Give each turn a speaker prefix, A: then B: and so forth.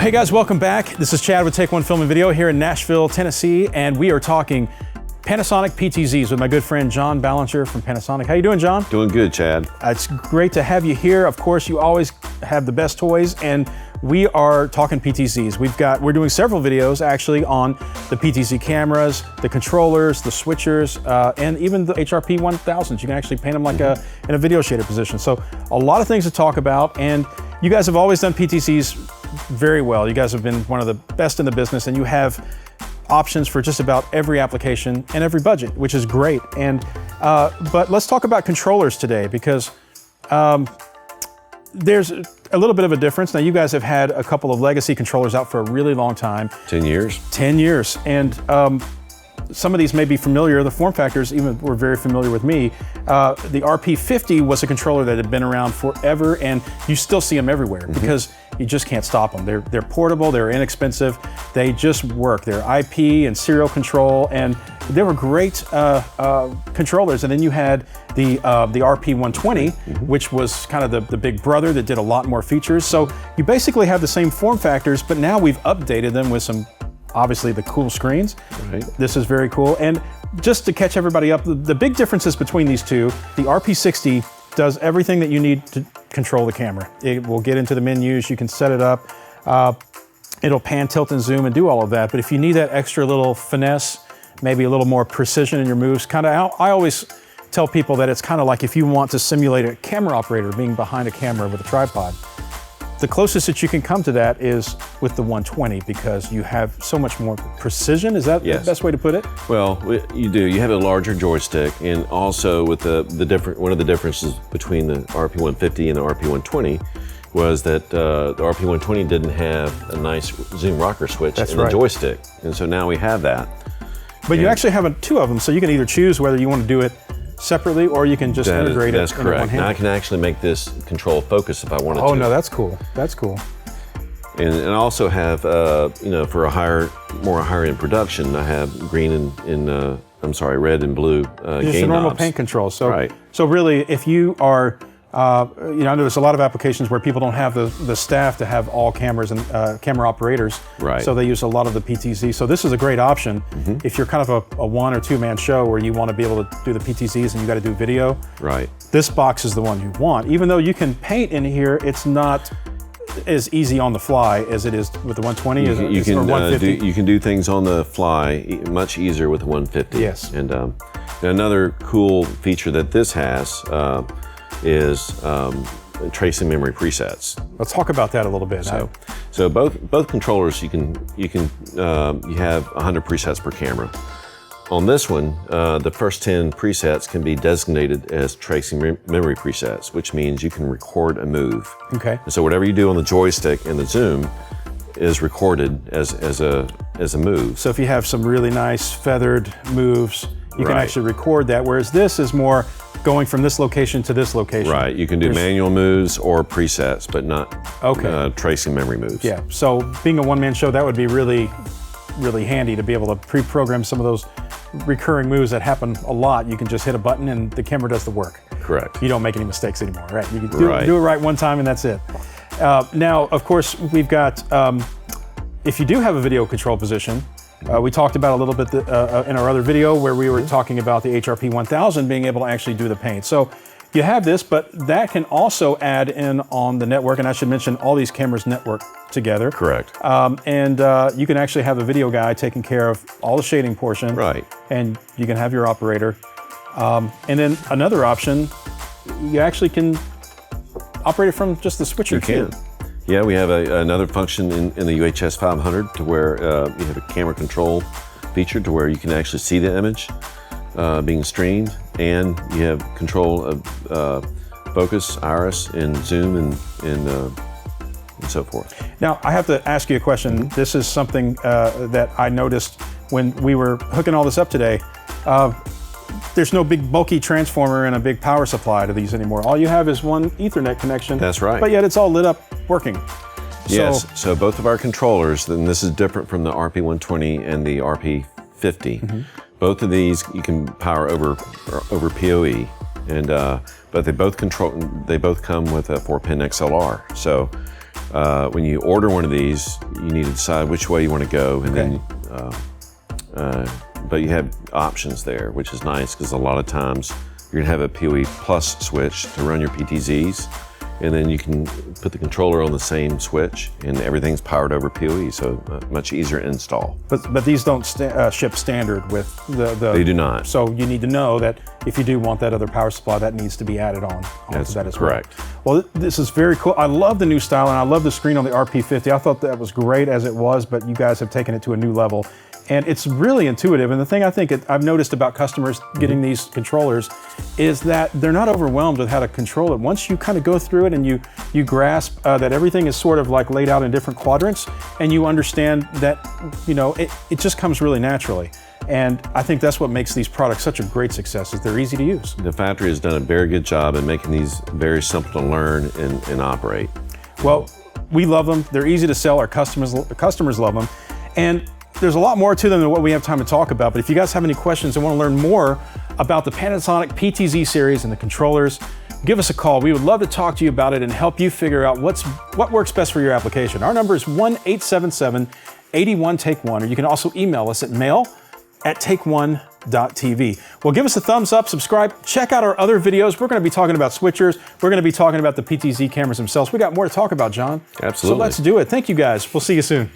A: Well, hey guys, welcome back. This is Chad with Take One Film and Video here in Nashville, Tennessee, and we are talking Panasonic PTZs with my good friend John Ballinger from Panasonic. How you doing, John?
B: Doing good, Chad.
A: It's great to have you here. Of course, you always have the best toys, and we are talking PTZs. We're doing several videos actually on the PTZ cameras, the controllers, the switchers, and even the HRP 1000s. You can actually paint them like in a video shader position. So a lot of things to talk about, and you guys have always done PTZs very well. You guys have been one of the best in the business, and you have options for just about every application and every budget, which is great. And but let's talk about controllers today, because there's a little bit of a difference. Now, you guys have had a couple of legacy controllers out for a really long time.
B: 10 years.
A: 10 years. And some of these may be familiar. The form factors even were very familiar with me. The RP50 was a controller that had been around forever, and you still see them everywhere because you just can't stop them. They're portable, they're inexpensive, they just work. They're IP and serial control, and they were great controllers. And then you had the RP120, which was kind of the big brother that did a lot more features. So you basically have the same form factors, but now we've updated them with some, obviously, the cool screens.
B: Right.
A: This is very cool. And just to catch everybody up, the big differences between these two, the RP60 does everything that you need to control the camera. It will get into the menus, you can set it up. It'll pan, tilt, and zoom and do all of that. But if you need that extra little finesse, maybe a little more precision in your moves, I always tell people that it's kind of like if you want to simulate a camera operator being behind a camera with a tripod. The closest that you can come to that is with the 120, because you have so much more precision. Is that the best way to put it?
B: Well, you do. You have a larger joystick, and also with one of the differences between the RP150 and the RP120 was that the RP120 didn't have a nice zoom rocker switch in the joystick, and so now we have that.
A: But you actually have two of them, so you can either choose whether you want to do it separately, or you can just integrate it.
B: That's correct. Now I can actually make this control focus if I wanted to.
A: Oh no, that's cool. That's cool.
B: And I also have, for a higher end production, I have green and red and blue
A: Just
B: gain
A: a normal
B: knobs.
A: paint control. So,
B: right.
A: So really, if you are, I know there's a lot of applications where people don't have the staff to have all cameras and camera operators.
B: Right.
A: So they use a lot of the PTZ. So this is a great option if you're kind of a one or two man show where you want to be able to do the PTZs and you got to do video.
B: Right.
A: This box is the one you want. Even though you can paint in here, it's not as easy on the fly as it is with the 120 or 150.
B: You can do things on the fly much easier with the 150.
A: Yes.
B: And another cool feature that this has is tracing memory presets.
A: Let's talk about that a little bit.
B: So both controllers, you have 100 presets per camera. On this one, the first 10 presets can be designated as tracing memory presets, which means you can record a move.
A: Okay.
B: And so whatever you do on the joystick and the zoom is recorded as a move.
A: So if you have some really nice feathered moves, you can actually record that, whereas this is more going from this location to this location.
B: Right, you can do manual moves or presets, but not tracing memory moves.
A: Yeah, so being a one-man show, that would be really, really handy to be able to pre-program some of those recurring moves that happen a lot. You can just hit a button and the camera does the work.
B: Correct.
A: You don't make any mistakes anymore, right? You can do it right one time and that's it. Now, of course, we've got, if you do have a video control position, we talked about a little bit in our other video where we were talking about the HRP 1000 being able to actually do the paint. So you have this, but that can also add in on the network, and I should mention all these cameras network together.
B: Correct.
A: And you can actually have a video guy taking care of all the shading portion.
B: Right.
A: And you can have your operator. And then another option, you actually can operate it from just the switcher.
B: You can. Yeah, we have another function in the UHS 500 to where you have a camera control feature to where you can actually see the image being streamed, and you have control of focus, iris, and zoom, and so forth.
A: Now, I have to ask you a question. This is something that I noticed when we were hooking all this up today. There's no big bulky transformer and a big power supply to these anymore. All you have is one Ethernet connection.
B: That's right.
A: But yet it's all lit up working.
B: Yes, so both of our controllers, and this is different from the RP120 and the RP50. Both of these you can power over PoE, and but they both come with a 4-pin XLR. So when you order one of these, you need to decide which way you want to go, and then but you have options there, which is nice because a lot of times you're gonna have a PoE Plus switch to run your PTZs, and then you can put the controller on the same switch, and everything's powered over PoE, so much easier to install.
A: But these don't ship standard with the.
B: They do not.
A: So you need to know that if you do want that other power supply, that needs to be added on.
B: That's
A: that as
B: correct.
A: Well, this is very cool. I love the new style, and I love the screen on the RP50. I thought that was great as it was, but you guys have taken it to a new level. And it's really intuitive. And the thing I think I've noticed about customers getting these controllers is that they're not overwhelmed with how to control it. Once you kind of go through it and you grasp that everything is sort of like laid out in different quadrants, and you understand that, you know, it just comes really naturally. And I think that's what makes these products such a great success, is they're easy to use.
B: The factory has done a very good job in making these very simple to learn and operate.
A: Well, we love them. They're easy to sell. Our customers love them. And there's a lot more to them than what we have time to talk about, but if you guys have any questions and want to learn more about the Panasonic PTZ series and the controllers, give us a call. We would love to talk to you about it and help you figure out what works best for your application. Our number is 1-877-81-TAKE-1, or you can also email us at mail@takeone.tv. Well, give us a thumbs up, subscribe, check out our other videos. We're going to be talking about switchers. We're going to be talking about the PTZ cameras themselves. We got more to talk about, John.
B: Absolutely.
A: So let's do it. Thank you guys. We'll see you soon.